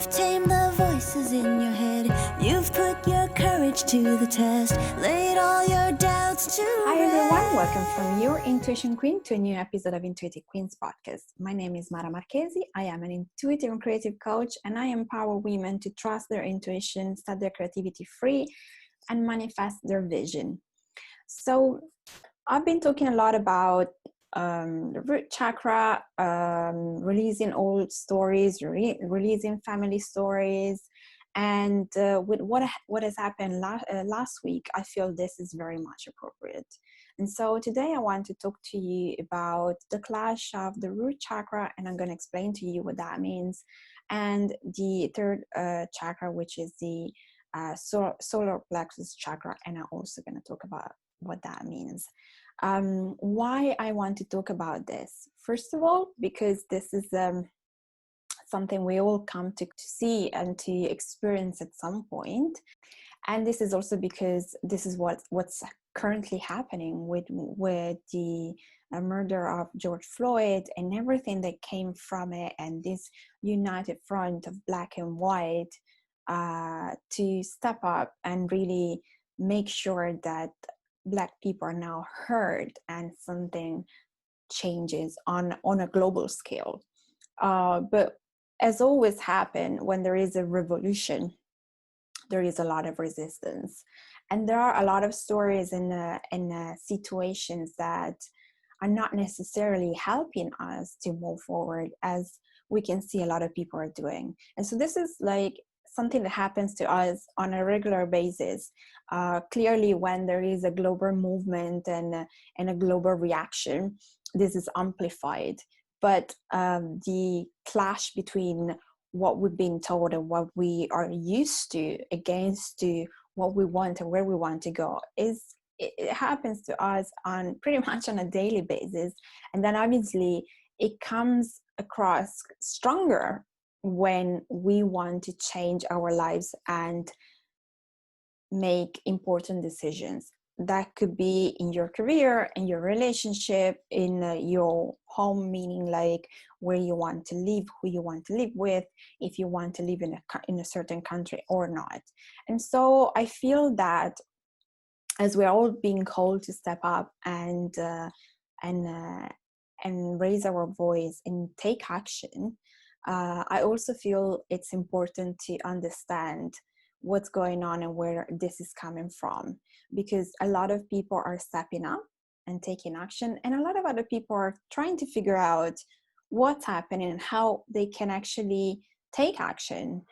You've tamed the voices in your head. You've put your courage to the test. Laid all your doubts to rest. Hi everyone, welcome from your Intuition Queen to a new episode of Intuitive Queens podcast. My name is Mara Marchesi. I am an intuitive and creative coach, and I empower women to trust their intuition, set their creativity free, and manifest their vision. So I've been talking a lot about the root chakra, releasing old stories, releasing family stories, and with what has happened last week, I feel this is very much appropriate. And so today I want to talk to you about the clash of the root chakra, and I'm going to explain to you what that means, and the third chakra, which is the solar plexus chakra, and I'm also going to talk about what that means. Why I want to talk about this? First of all, because this is something we all come to see and to experience at some point. And this is also because this is what's currently happening with the murder of George Floyd and everything that came from it, and this united front of black and white to step up and really make sure that Black people are now heard and something changes on a global scale. But as always happen, when there is a revolution, there is a lot of resistance. And there are a lot of stories in situations that are not necessarily helping us to move forward, as we can see a lot of people are doing. And so this is like something that happens to us on a regular basis. Clearly, when there is a global movement and a global reaction, this is amplified. But the clash between what we've been told and what we are used to against to what we want and where we want to go it happens to us on pretty much on a daily basis. And then obviously it comes across stronger when we want to change our lives and make important decisions. That could be in your career, in your relationship, in your home, meaning like where you want to live, who you want to live with, if you want to live in a certain country or not. And so I feel that as we're all being called to step up and raise our voice and take action, I also feel it's important to understand what's going on and where this is coming from, because a lot of people are stepping up and taking action, and a lot of other people are trying to figure out what's happening and how they can actually take action.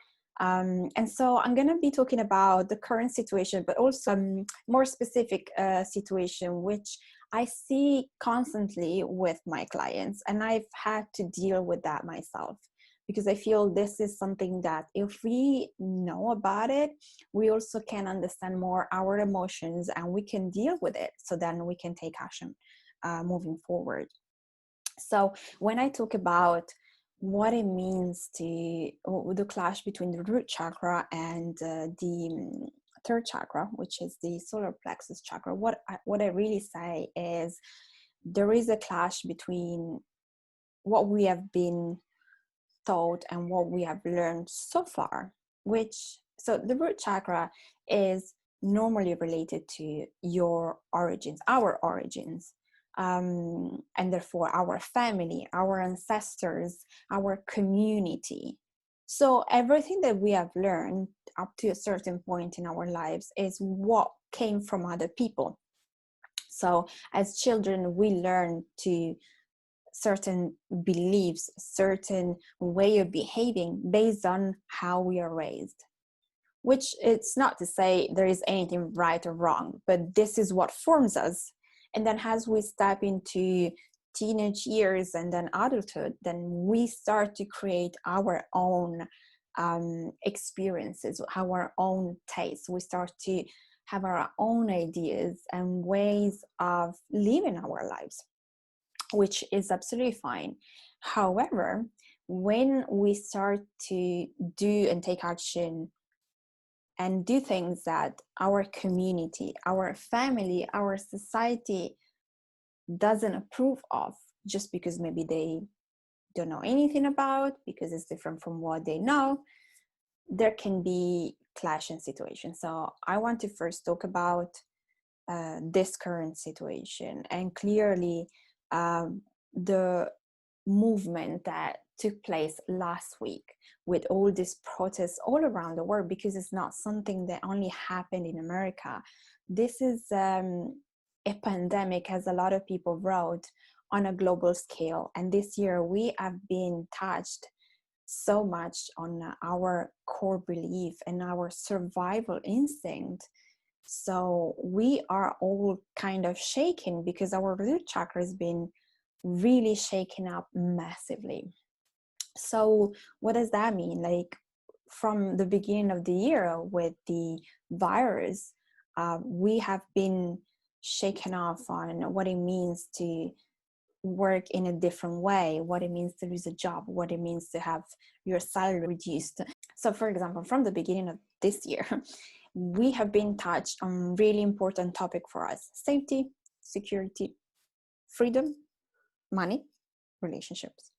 And so I'm going to be talking about the current situation, but also a more specific situation, which I see constantly with my clients, and I've had to deal with that myself. Because I feel this is something that if we know about it, we also can understand more our emotions and we can deal with it. So then we can take action moving forward. So when I talk about what it means to the clash between the root chakra and the third chakra, which is the solar plexus chakra, what I really say is there is a clash between what we have been taught and what we have learned so far, so the root chakra is normally related to your origins, our origins, and therefore our family, our ancestors, our community. So everything that we have learned up to a certain point in our lives is what came from other people. So as children, we learn to certain beliefs, certain way of behaving based on how we are raised, which it's not to say there is anything right or wrong, but this is what forms us. And then as we step into teenage years and then adulthood, then we start to create our own experiences, our own tastes. We start to have our own ideas and ways of living our lives, which is absolutely fine. However, when we start to do and take action and do things that our community, our family, our society doesn't approve of, just because maybe they don't know anything about, because it's different from what they know, there can be clashing situations. So I want to first talk about this current situation, and clearly the movement that took place last week with all these protests all around the world, because it's not something that only happened in America. This is a pandemic, as a lot of people wrote, on a global scale. And this year we have been touched so much on our core belief and our survival instinct. So we are all kind of shaken because our root chakra has been really shaken up massively. So what does that mean? Like, from the beginning of the year with the virus, we have been shaken off on what it means to work in a different way, what it means to lose a job, what it means to have your salary reduced. So for example, from the beginning of this year, we have been touched on really important topic for us: safety, security, freedom, money, relationships.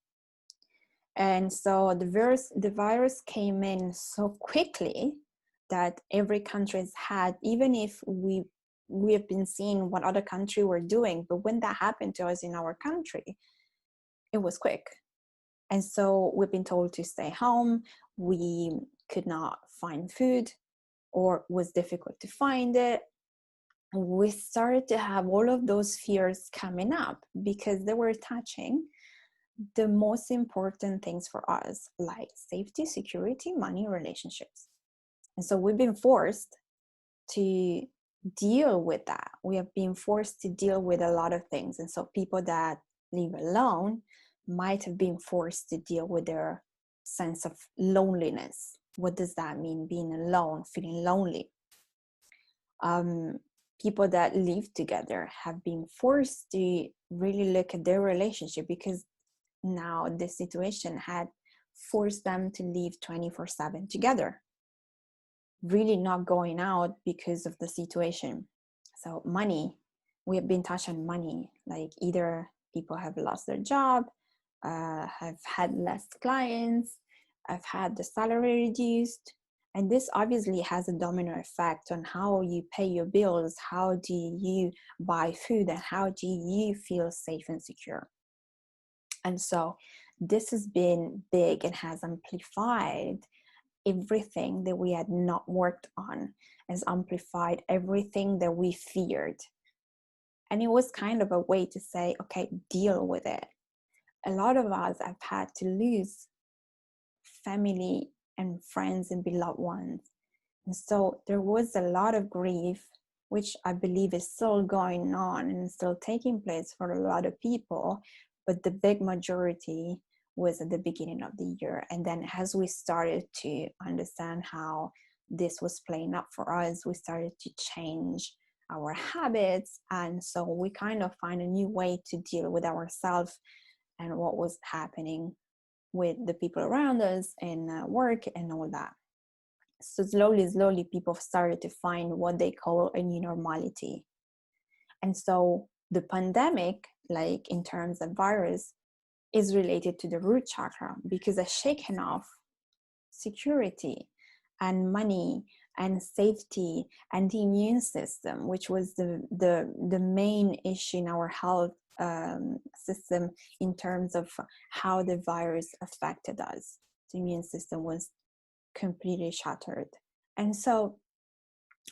And so the virus came in so quickly that every country has had, even if we have been seeing what other country were doing, but when that happened to us in our country, it was quick. And so we've been told to stay home. We could not find food, or was difficult to find it. We started to have all of those fears coming up because they were touching the most important things for us, like safety, security, money, relationships. And so we've been forced to deal with that. We have been forced to deal with a lot of things. And so people that live alone might have been forced to deal with their sense of loneliness. What does that mean, being alone, feeling lonely? People that live together have been forced to really look at their relationship, because now this situation had forced them to live 24/7 together, really not going out because of the situation. So money, we have been touched on money, like either people have lost their job, have had less clients, have had the salary reduced. And this obviously has a domino effect on how you pay your bills, how do you buy food, and how do you feel safe and secure. And so this has been big and has amplified everything that we had not worked on, has amplified everything that we feared. And it was kind of a way to say, okay, deal with it. A lot of us have had to lose family and friends and beloved ones. And so there was a lot of grief, which I believe is still going on and still taking place for a lot of people. But the big majority was at the beginning of the year. And then as we started to understand how this was playing up for us, we started to change our habits. And so we kind of find a new way to deal with ourselves and what was happening with the people around us and work and all that. So slowly, people started to find what they call a new normality. And so the pandemic, like in terms of virus, is related to the root chakra, because it's shaken off security and money and safety and the immune system, which was the main issue in our health system in terms of how the virus affected us. The immune system was completely shattered. And so,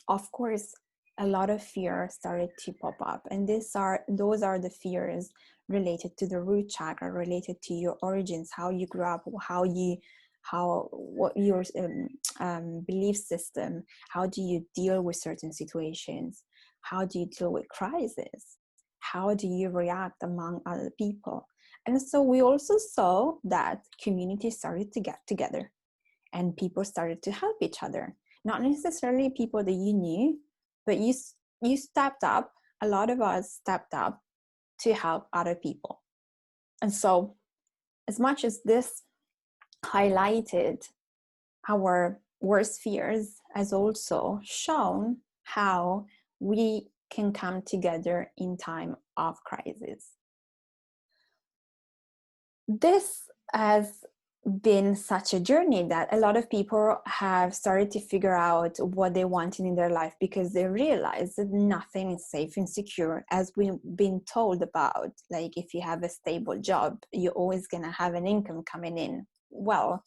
of course, a lot of fear started to pop up, and those are the fears related to the root chakra, related to your origins, how you grew up, what your belief system, how do you deal with certain situations, how do you deal with crisis, how do you react among other people. And so we also saw that communities started to get together and people started to help each other, not necessarily people that you knew, but you stepped up. A lot of us stepped up to help other people. And so as much as this highlighted our worst fears, has also shown how we can come together in time of crisis. This has been such a journey that a lot of people have started to figure out what they wanted in their life, because they realize that nothing is safe and secure, as we've been told about. Like, if you have a stable job, you're always going to have an income coming in. Well,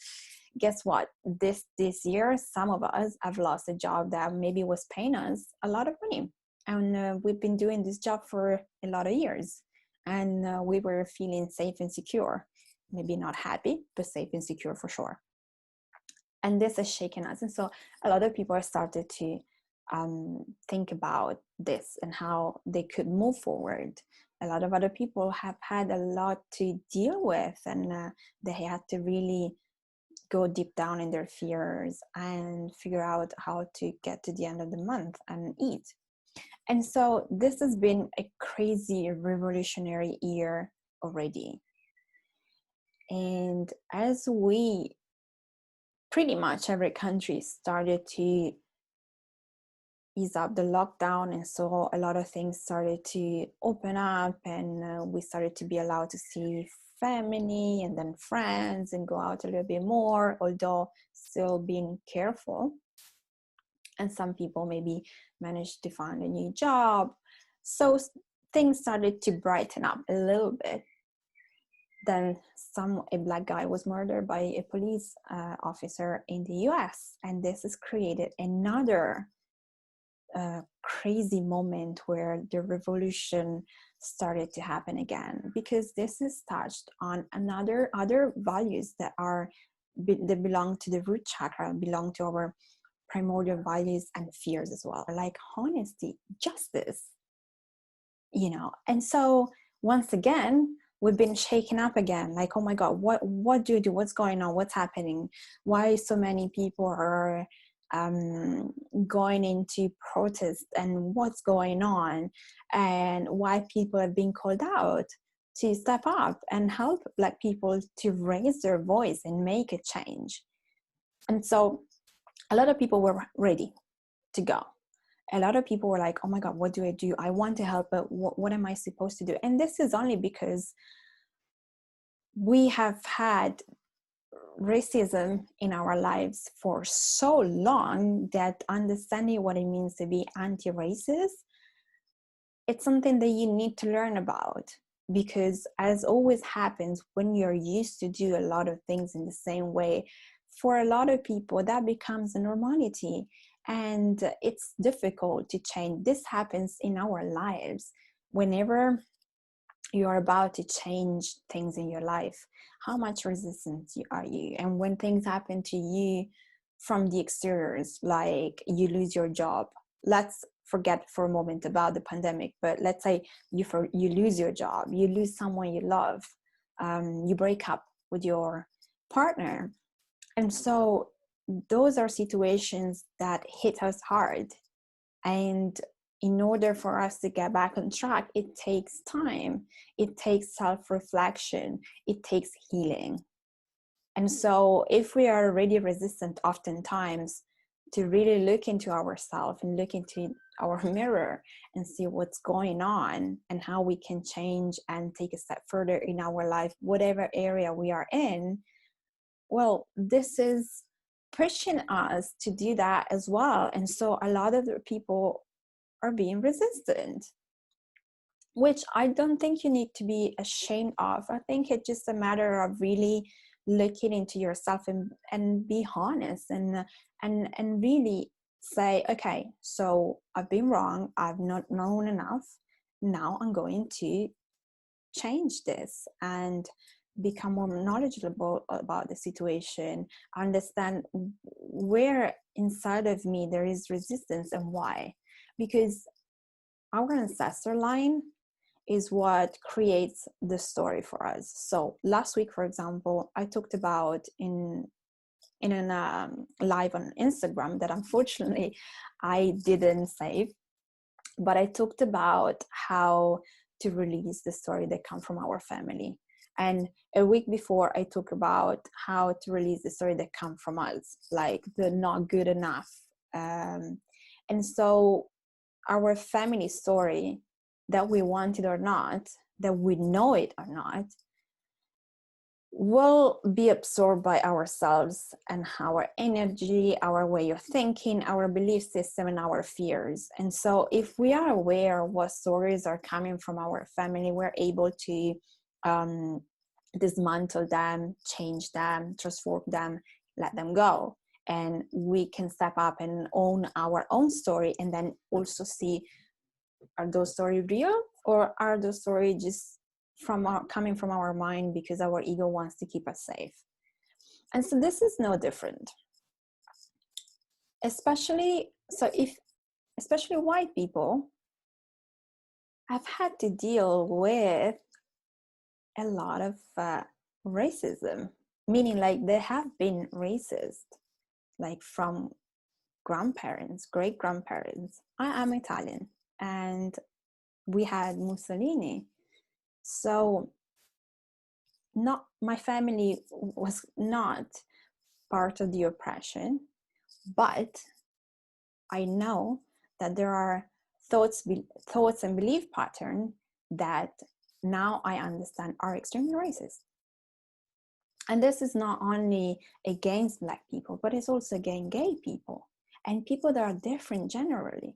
guess what? This year, some of us have lost a job that maybe was paying us a lot of money. And we've been doing this job for a lot of years. And we were feeling safe and secure. Maybe not happy, but safe and secure for sure. And this has shaken us. And so a lot of people have started to think about this and how they could move forward. A lot of other people have had a lot to deal with, and they had to really go deep down in their fears and figure out how to get to the end of the month and eat. And so this has been a crazy revolutionary year already. And as we, pretty much every country started to ease up the lockdown, and so a lot of things started to open up, and we started to be allowed to see family and then friends and go out a little bit more, although still being careful. And some people maybe managed to find a new job. So things started to brighten up a little bit. Then a black guy was murdered by a police officer in the US. And this has created another crazy moment where the revolution started to happen again, because this is touched on other values that belong to the root chakra, belong to our primordial values and fears as well, like honesty, justice, And so once again, we've been shaken up again, like, oh my God, what do you do? What's going on? What's happening? Why so many people are going into protest, and what's going on, and why people have been called out to step up and help Black people to raise their voice and make a change. And so a lot of people were ready to go. A lot of people were like, oh my God, what do I do? I want to help, but what am I supposed to do? And this is only because we have had racism in our lives for so long that understanding what it means to be anti-racist, it's something that you need to learn about, because as always happens, when you're used to do a lot of things in the same way, for a lot of people that becomes a normality, and it's difficult to change. This happens in our lives whenever you're about to change things in your life. How much resistant are you? And when things happen to you from the exteriors, like you lose your job, let's forget for a moment about the pandemic, but let's say you lose your job, you lose someone you love, you break up with your partner. And so those are situations that hit us hard. And in order for us to get back on track, it takes time. It takes self-reflection. It takes healing. And so if we are already resistant oftentimes to really look into ourselves and look into our mirror and see what's going on and how we can change and take a step further in our life, whatever area we are in, well, this is pushing us to do that as well. And so a lot of the people are being resistant, which I don't think you need to be ashamed of. I think it's just a matter of really looking into yourself and be honest and really say, okay, so I've been wrong, I've not known enough, now I'm going to change this and become more knowledgeable about the situation, understand where inside of me there is resistance and why. Because our ancestor line is what creates the story for us. So last week, for example, I talked about in a live on Instagram that unfortunately I didn't save, but I talked about how to release the story that come from our family. And a week before, I talked about how to release the story that come from us, like the not good enough. And so our family story, that we want it or not, that we know it or not, will be absorbed by ourselves and our energy, our way of thinking, our belief system, and our fears. And so if we are aware of what stories are coming from our family, we're able to dismantle them, change them, transform them, let them go. And we can step up and own our own story, and then also see, are those stories real, or are those stories just coming from our mind because our ego wants to keep us safe? And so this is no different, especially white people have had to deal with a lot of racism, meaning like they have been racist, like from grandparents, great grandparents. I am Italian, and we had Mussolini. So not, my family was not part of the oppression, but I know that there are thoughts and belief patterns that now I understand are extremely racist. And this is not only against Black people, but it's also against gay people and people that are different generally.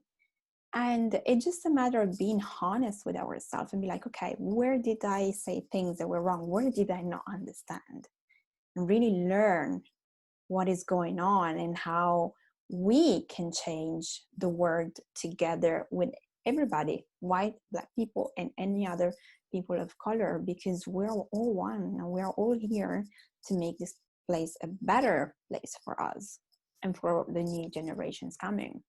And it's just a matter of being honest with ourselves and be like, okay, where did I say things that were wrong? Where did I not understand? And really learn what is going on and how we can change the world together with everybody, white, Black people, and any other people of color, because we're all one and we're all here to make this place a better place for us and for the new generations coming.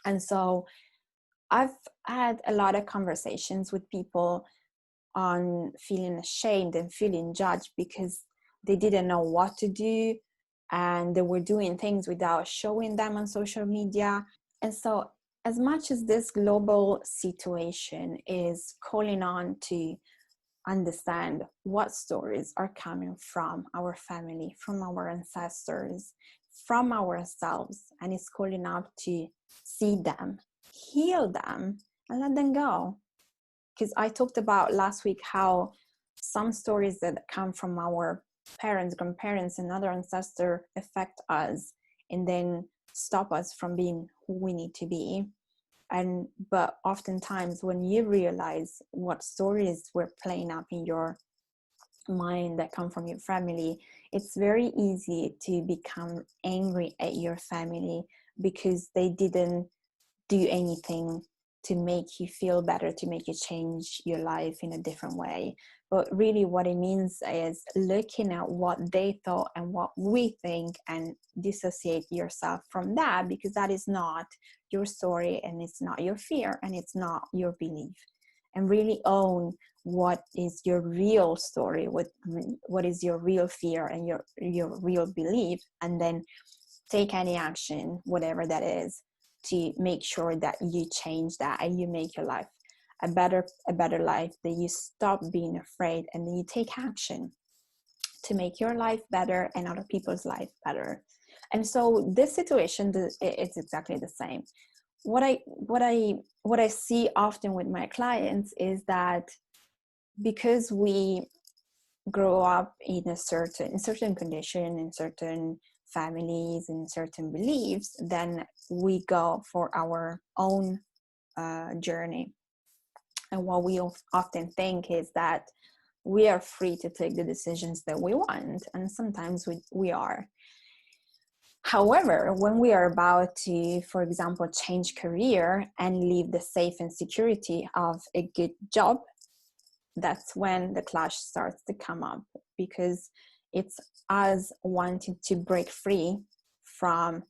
And so I've had a lot of conversations with people on feeling ashamed and feeling judged because they didn't know what to do and they were doing things without showing them on social media. And so as much as this global situation is calling on to understand what stories are coming from our family, from our ancestors, from ourselves, and it's calling out to see them, heal them, and let them go. Because I talked about last week how some stories that come from our parents, grandparents, and other ancestors affect us and then stop us from being who we need to be. But oftentimes when you realize what stories were playing up in your mind that come from your family, it's very easy to become angry at your family because they didn't do anything to make you feel better, to make you change your life in a different way. But really what it means is looking at what they thought and what we think and dissociate yourself from that, because that is not your story and it's not your fear and it's not your belief. And really own what is your real story, what is your real fear and your real belief, and then take any action, whatever that is, to make sure that you change that and you make your life a better life, that you stop being afraid and then you take action to make your life better and other people's life better. And so this situation, it's exactly the same. What I see often with my clients is that because we grow up in a certain condition, in certain families, in certain beliefs, then we go for our own journey. And what we often think is that we are free to take the decisions that we want, and sometimes we are. However, when we are about to, for example, change career and leave the safe and security of a good job, that's when the clash starts to come up, because it's us wanting to break free from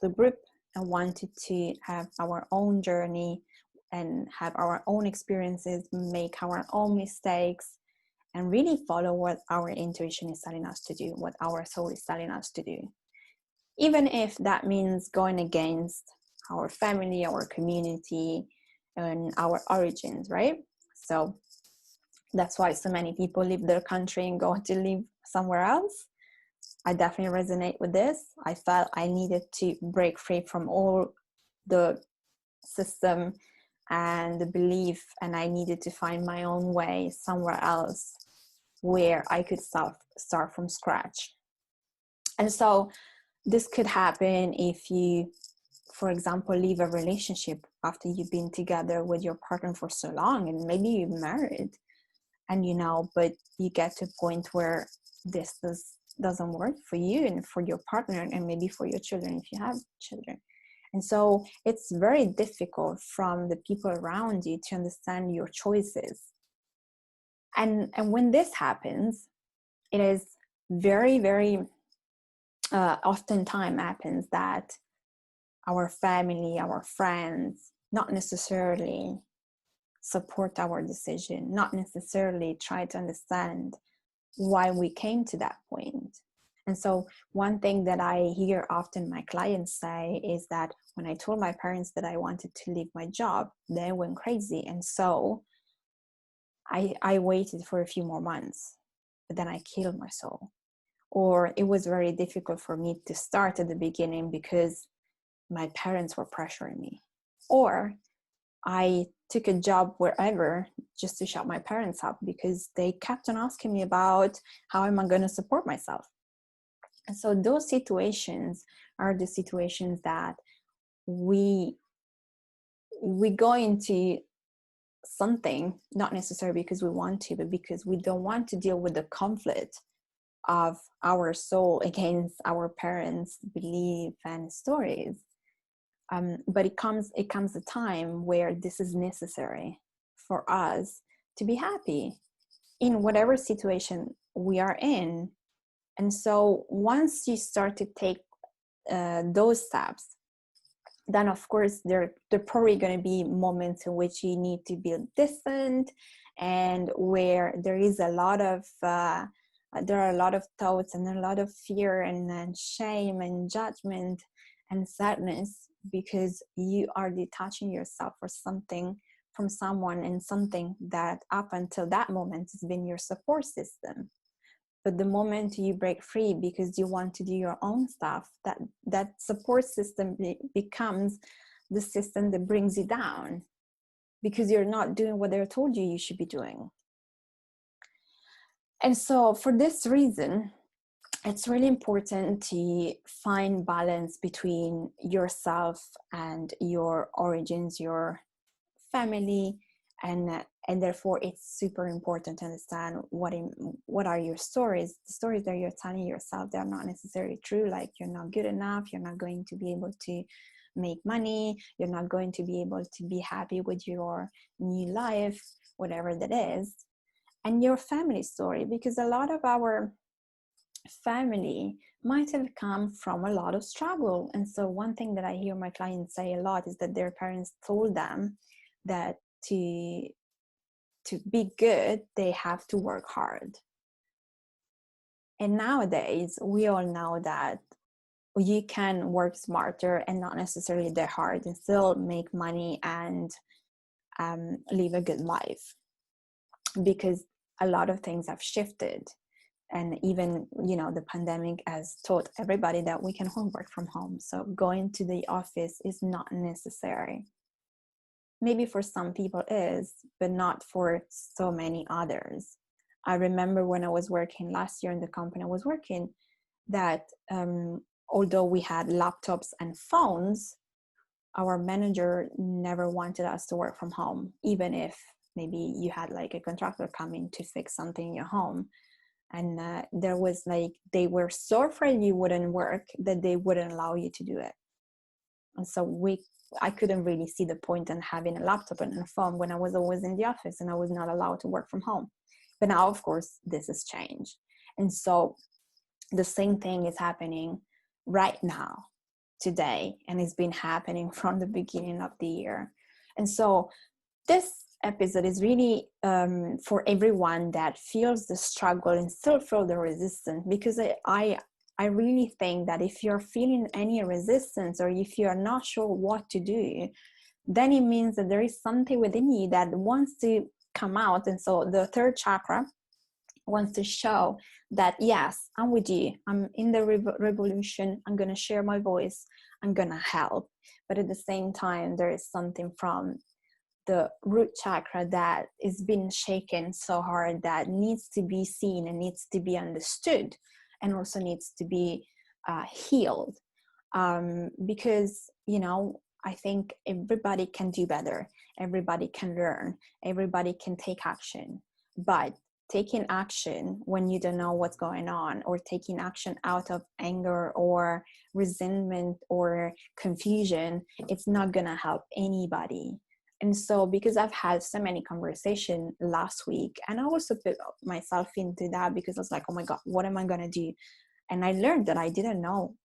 the group and wanted to have our own journey and have our own experiences, make our own mistakes, and really follow what our intuition is telling us to do, what our soul is telling us to do. Even if that means going against our family, our community, and our origins, right? So that's why so many people leave their country and go to live somewhere else. I definitely resonate with this. I felt I needed to break free from all the system and the belief, and I needed to find my own way somewhere else where I could start from scratch. And so this could happen if you, for example, leave a relationship after you've been together with your partner for so long, and maybe you're married, and but you get to a point where this doesn't work for you and for your partner, and maybe for your children if you have children. And so it's very difficult from the people around you to understand your choices. And when this happens, it is very, very oftentimes happens that our family, our friends, not necessarily support our decision, not necessarily try to understand why we came to that point. And so one thing that I hear often my clients say is that when I told my parents that I wanted to leave my job, they went crazy. And so I waited for a few more months, but then I killed myself. Or it was very difficult for me to start at the beginning because my parents were pressuring me. Or I took a job wherever just to shut my parents up because they kept on asking me about how am I going to support myself. And so those situations are the situations that we go into something, not necessarily because we want to, but because we don't want to deal with the conflict of our soul against our parents' belief and stories. But it comes a time where this is necessary for us to be happy in whatever situation we are in. And so once you start to take those steps, then of course there probably going to be moments in which you need to be distant, and where there is a lot of there are a lot of thoughts and a lot of fear and shame and judgment and sadness, because you are detaching yourself from someone and something that up until that moment has been your support system. But the moment you break free because you want to do your own stuff, that support system becomes the system that brings you down, because you're not doing what they're told you should be doing. And so for this reason, it's really important to find balance between yourself and your origins, your family, and therefore it's super important to understand what are your stories. The stories that you're telling yourself, they're not necessarily true, like you're not good enough, you're not going to be able to make money, you're not going to be able to be happy with your new life, whatever that is. And your family story, because a lot of our family might have come from a lot of struggle. And so one thing that I hear my clients say a lot is that their parents told them that to be good, they have to work hard. And nowadays, we all know that you can work smarter and not necessarily that hard and still make money and live a good life, because a lot of things have shifted. And even, the pandemic has taught everybody that we can work from home. So going to the office is not necessary. Maybe for some people is, but not for so many others. I remember when I was working last year in the company I was working, that although we had laptops and phones, our manager never wanted us to work from home, even if maybe you had like a contractor come in to fix something in your home. And there was they were so afraid you wouldn't work that they wouldn't allow you to do it. And so I couldn't really see the point in having a laptop and a phone when I was always in the office and I was not allowed to work from home. But now, of course, this has changed. And so the same thing is happening right now, today, and it's been happening from the beginning of the year. And so this episode is really for everyone that feels the struggle and still feel the resistance, because I really think that if you're feeling any resistance or if you're not sure what to do, then it means that there is something within you that wants to come out. And so the third chakra wants to show that, yes, I'm with you, I'm in the revolution, I'm going to share my voice, I'm going to help. But at the same time, there is something from the root chakra that is being shaken so hard, that needs to be seen and needs to be understood, and also needs to be healed. Because, you know, I think everybody can do better, everybody can learn, everybody can take action, but taking action when you don't know what's going on, or taking action out of anger or resentment or confusion, it's not gonna help anybody. And so, because I've had so many conversations last week, and I also put myself into that, because I was like, oh my God, what am I gonna do? And I learned that I didn't know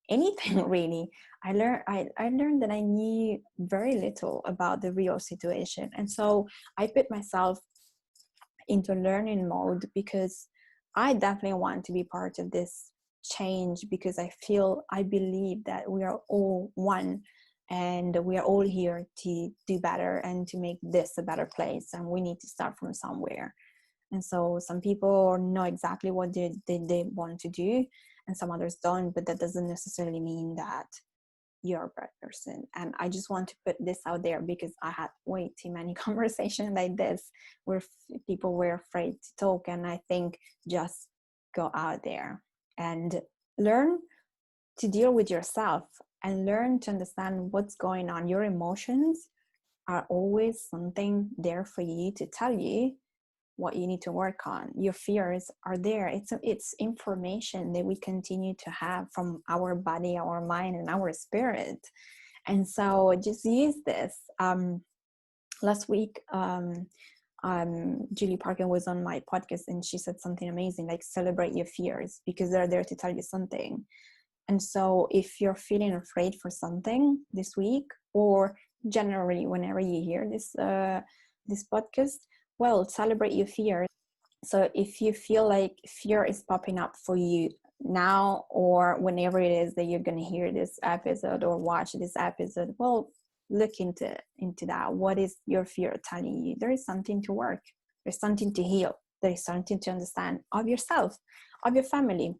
anything really. I learned that I knew very little about the real situation. And so I put myself into learning mode, because I definitely want to be part of this change, because I believe that we are all one, and we are all here to do better and to make this a better place, and we need to start from somewhere. And so some people know exactly what they want to do, and some others don't, but that doesn't necessarily mean that you're a bad person. And I just want to put this out there, because I had way too many conversations like this where people were afraid to talk. And I think just go out there and learn to deal with yourself, and learn to understand what's going on. Your emotions are always something there for you to tell you what you need to work on. Your fears are there. It's information that we continue to have from our body, our mind, and our spirit. And so just use this. Last week, Julie Parker was on my podcast, and she said something amazing, like celebrate your fears, because they're there to tell you something. And so if you're feeling afraid for something this week, or generally whenever you hear this podcast, well, celebrate your fears. So if you feel like fear is popping up for you now, or whenever it is that you're going to hear this episode or watch this episode, well, look into that. What is your fear telling you? There is something to work. There's something to heal. There is something to understand of yourself, of your family,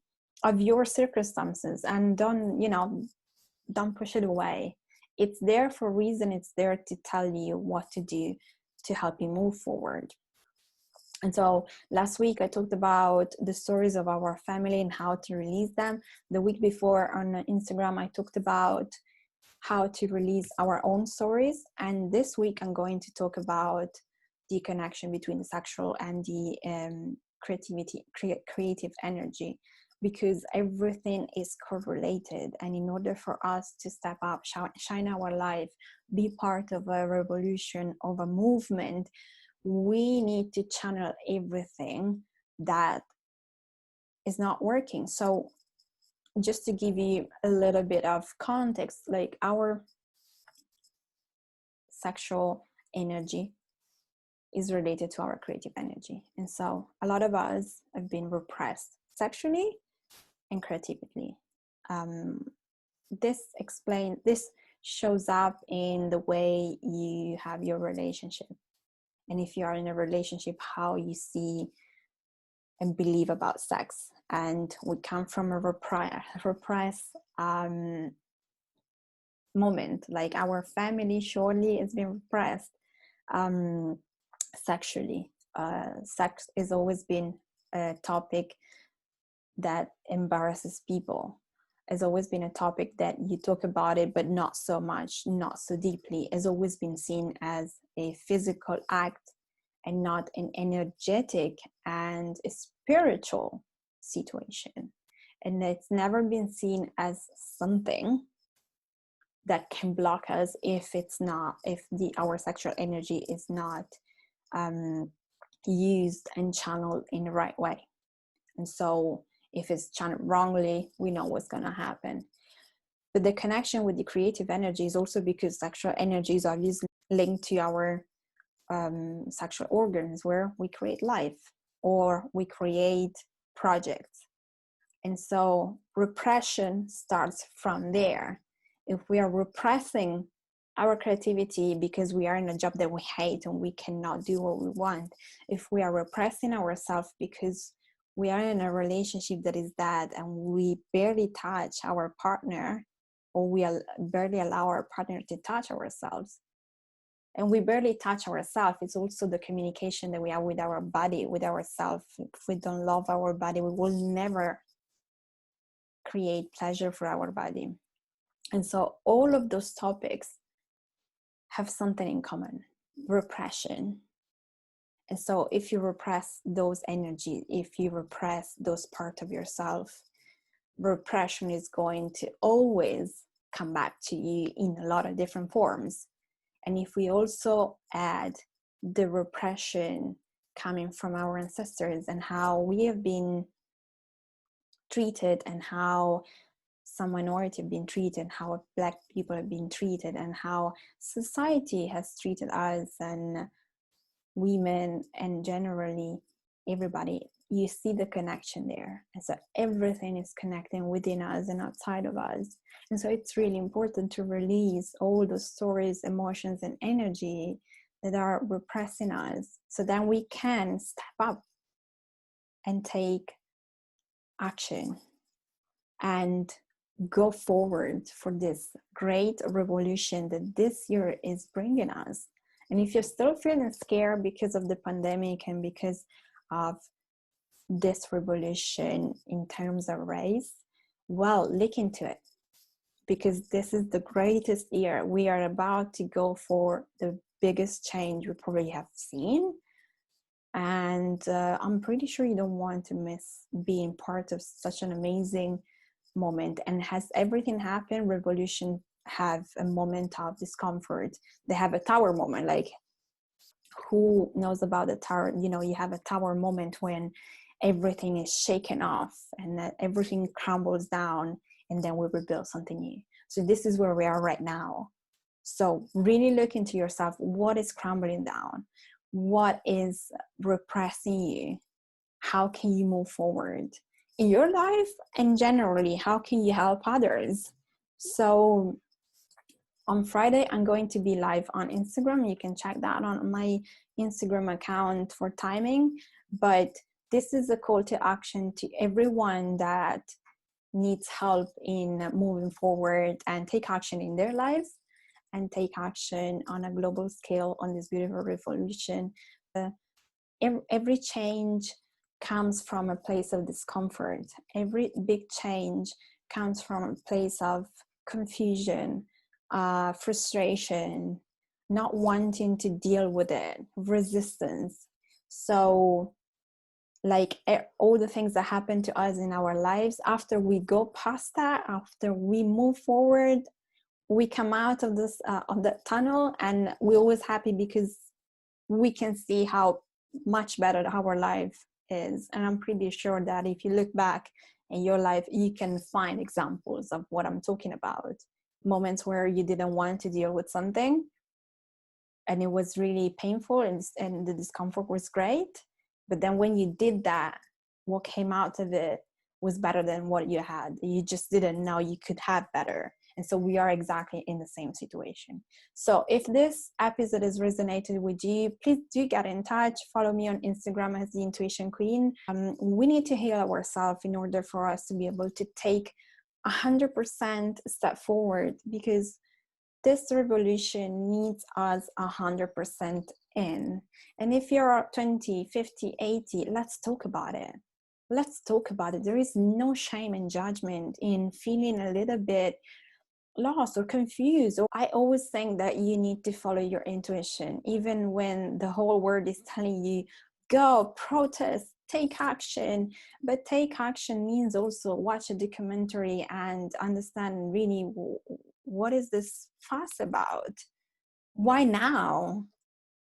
of your circumstances. And don't push it away. It's there for a reason. It's there to tell you what to do to help you move forward. And so last week I talked about the stories of our family and how to release them. The week before on Instagram, I talked about how to release our own stories. And this week I'm going to talk about the connection between the sexual and the creative energy, because everything is correlated. And in order for us to step up, shine our life, be part of a revolution, of a movement, we need to channel everything that is not working. So just to give you a little bit of context, like our sexual energy is related to our creative energy. And so a lot of us have been repressed sexually and creatively. This shows up in the way you have your relationship. And if you are in a relationship, how you see and believe about sex. And we come from a repressed moment. Like our family surely has been repressed sexually. Sex has always been a topic that embarrasses people. Has always been a topic that you talk about it, but not so much, not so deeply. Has always been seen as a physical act and not an energetic and a spiritual situation. And it's never been seen as something that can block us if our sexual energy is not used and channeled in the right way. And so if it's channeled wrongly, we know what's going to happen. But the connection with the creative energy is also because sexual energy is obviously linked to our sexual organs, where we create life or we create projects. And so repression starts from there. If we are repressing our creativity because we are in a job that we hate and we cannot do what we want, if we are repressing ourselves because we are in a relationship that is that, and we barely touch our partner, or we barely allow our partner to touch ourselves, and we barely touch ourselves. It's also the communication that we have with our body, with ourselves. If we don't love our body, we will never create pleasure for our body. And so all of those topics have something in common: repression. And so if you repress those energies, if you repress those parts of yourself, repression is going to always come back to you in a lot of different forms. And if we also add the repression coming from our ancestors and how we have been treated, and how some minority have been treated, how Black people have been treated, and how society has treated us and women and generally everybody, you see the connection there. And so everything is connecting within us and outside of us. And so it's really important to release all those stories, emotions, and energy that are repressing us, so then we can step up and take action and go forward for this great revolution that this year is bringing us. And if you're still feeling scared because of the pandemic and because of this revolution in terms of race, well, look into it, because this is the greatest year. We are about to go for the biggest change we probably have seen. And I'm pretty sure you don't want to miss being part of such an amazing moment. And has everything happened, revolution have a moment of discomfort. They have a tower moment. Like, who knows about the tower? You know, you have a tower moment when everything is shaken off and that everything crumbles down, and then we rebuild something new. So this is where we are right now. So really look into yourself. What is crumbling down? What is repressing you? How can you move forward in your life? And generally, how can you help others? So on Friday, I'm going to be live on Instagram. You can check that on my Instagram account for timing. But this is a call to action to everyone that needs help in moving forward and take action in their lives and take action on a global scale on this beautiful revolution. Every change comes from a place of discomfort. Every big change comes from a place of confusion, frustration, not wanting to deal with it, resistance. So like all the things that happen to us in our lives, after we go past that, after we move forward, we come out of this of the tunnel, and we're always happy because we can see how much better our life is. And I'm pretty sure that if you look back in your life, you can find examples of what I'm talking about. Moments where you didn't want to deal with something and it was really painful, and the discomfort was great. But then when you did that, what came out of it was better than what you had. You just didn't know you could have better. And so we are exactly in the same situation. So if this episode has resonated with you, please do get in touch. Follow me on Instagram as the Intuition Queen. We need to heal ourselves in order for us to be able to take 100% step forward, because this revolution needs us 100% in. And if you're 20, 50, 80, let's talk about it. Let's talk about it. There is no shame and judgment in feeling a little bit lost or confused. Or I always think that you need to follow your intuition, even when the whole world is telling you, go, protest, take action. But take action means also watch a documentary and understand really, what is this fuss about? Why now?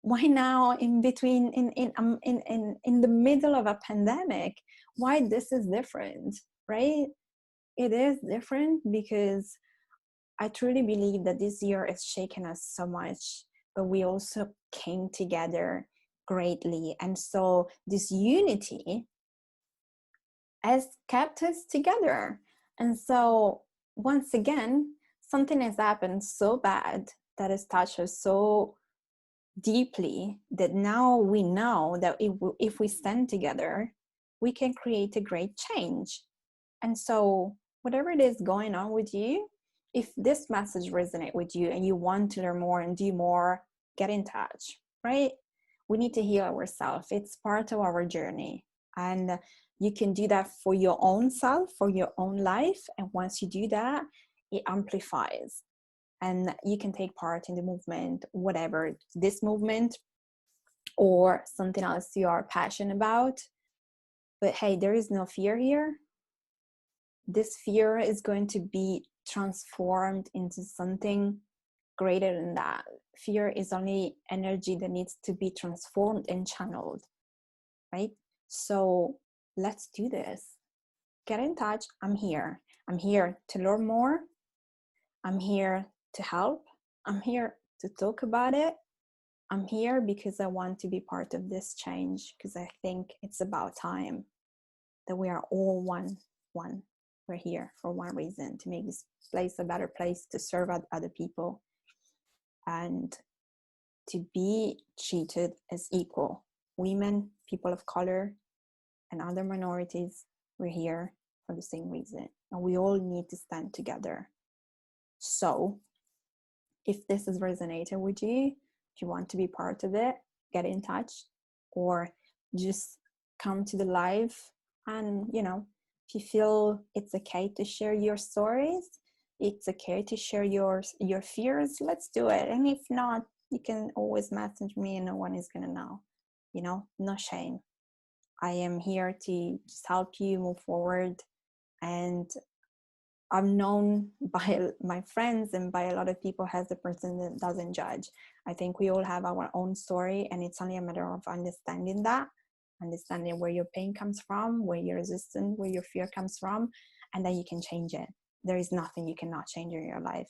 Why now in between, in the middle of a pandemic? Why this is different, right? It is different because I truly believe that this year has shaken us so much, but we also came together greatly. And so this unity has kept us together. And so once again, something has happened so bad that has touched us so deeply that now we know that if we stand together, we can create a great change. And so whatever it is going on with you, if this message resonates with you and you want to learn more and do more, get in touch, right? We need to heal ourselves. It's part of our journey. And you can do that for your own self, for your own life. And once you do that, it amplifies. And you can take part in the movement, whatever, this movement or something else you are passionate about. But hey, there is no fear here. This fear is going to be transformed into something greater than that. Fear is only energy that needs to be transformed and channeled, right? So let's do this. Get in touch. I'm here. I'm here to learn more. I'm here to help. I'm here to talk about it. I'm here because I want to be part of this change, because I think it's about time that we are all one. We're here for one reason, to make this place a better place, to serve other people, and to be treated as equal. Women, people of color, and other minorities, we're here for the same reason. And we all need to stand together. So if this has resonated with you, if you want to be part of it, get in touch, or just come to the live. And, you know, if you feel it's okay to share your stories, it's okay to share your fears, let's do it. And if not, you can always message me and no one is going to know, you know, no shame. I am here to just help you move forward. And I'm known by my friends and by a lot of people as the person that doesn't judge. I think we all have our own story, and it's only a matter of understanding that, understanding where your pain comes from, where your resistance, where your fear comes from, and then you can change it. There is nothing you cannot change in your life.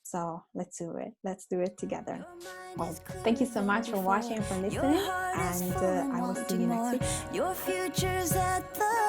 So let's do it. Let's do it together. Well, thank you so much for watching and for listening, and I will see you next week. Your future's at the